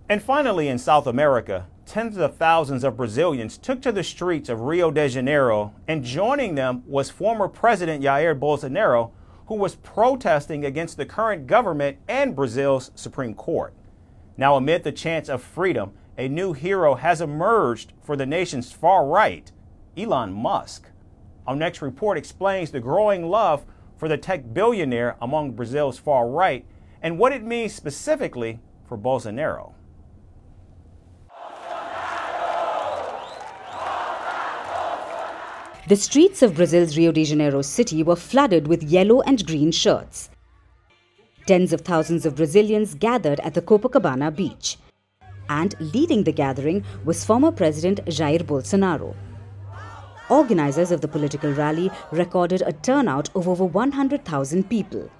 And finally, in South America, tens of thousands of Brazilians took to the streets of Rio de Janeiro, and joining them was former President Jair Bolsonaro, who was protesting against the current government and Brazil's Supreme Court. Now, amid the chants of freedom, a new hero has emerged for the nation's far right, Elon Musk. Our next report explains the growing love for the tech billionaire among Brazil's far right and what it means specifically for Bolsonaro. The streets of Brazil's Rio de Janeiro city were flooded with yellow and green shirts. Tens of thousands of Brazilians gathered at the Copacabana beach. And leading the gathering was former President Jair Bolsonaro. Organizers of the political rally recorded a turnout of over 100,000 people.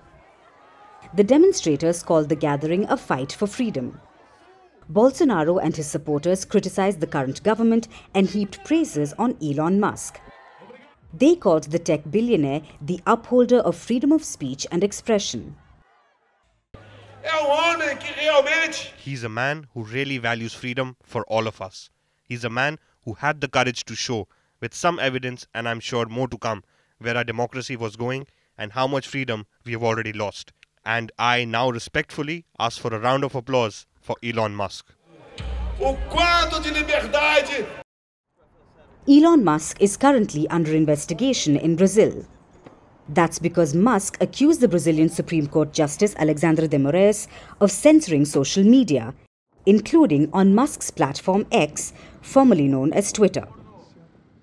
The demonstrators called the gathering a fight for freedom. Bolsonaro and his supporters criticized the current government and heaped praises on Elon Musk. They called the tech billionaire the upholder of freedom of speech and expression. He's a man who really values freedom for all of us. He's a man who had the courage to show, with some evidence and I'm sure more to come, where our democracy was going and how much freedom we have already lost. And I now respectfully ask for a round of applause for Elon Musk. Elon Musk is currently under investigation in Brazil. That's because Musk accused the Brazilian Supreme Court Justice Alexandre de Moraes of censoring social media, including on Musk's platform X, formerly known as Twitter.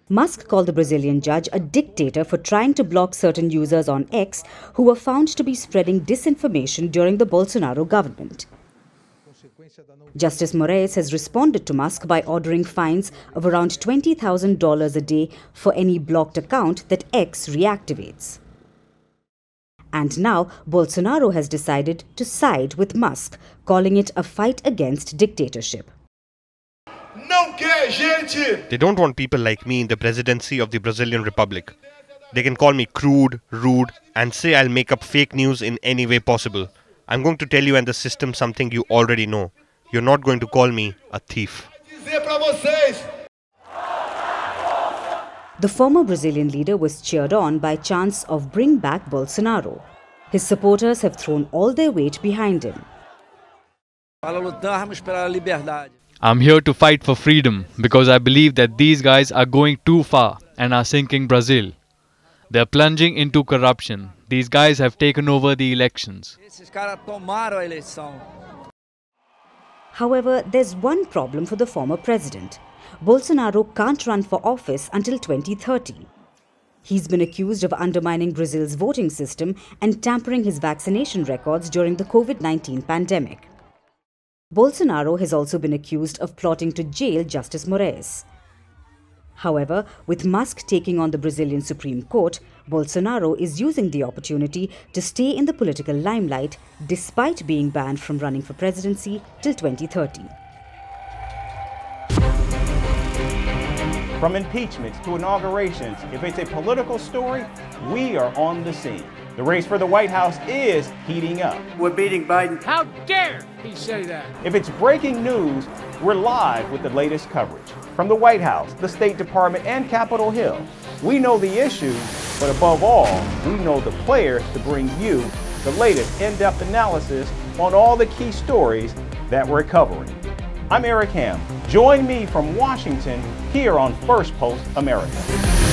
Musk called the Brazilian judge a dictator for trying to block certain users on X who were found to be spreading disinformation during the Bolsonaro government. Justice Moraes has responded to Musk by ordering fines of around $20,000 a day for any blocked account that X reactivates. And now Bolsonaro has decided to side with Musk, calling it a fight against dictatorship. They don't want people like me in the presidency of the Brazilian Republic. They can call me crude, rude, and say I'll make up fake news in any way possible. I'm going to tell you and the system something you already know. You're not going to call me a thief. The former Brazilian leader was cheered on by chants of "Bring back Bolsonaro." His supporters have thrown all their weight behind him. I'm here to fight for freedom because I believe that these guys are going too far and are sinking Brazil. They're plunging into corruption. These guys have taken over the elections. However, there's one problem for the former president. Bolsonaro can't run for office until 2030. He's been accused of undermining Brazil's voting system and tampering his vaccination records during the COVID-19 pandemic. Bolsonaro has also been accused of plotting to jail Justice Moraes. However, with Musk taking on the Brazilian Supreme Court, Bolsonaro is using the opportunity to stay in the political limelight despite being banned from running for presidency till 2030. From impeachments to inaugurations, if it's a political story, we are on the scene. The race for the White House is heating up. We're beating Biden. How dare he say that? If it's breaking news, we're live with the latest coverage. From the White House, the State Department, and Capitol Hill, we know the issues, but above all, we know the players to bring you the latest in-depth analysis on all the key stories that we're covering. I'm Eric Ham. Join me from Washington here on Firstpost America.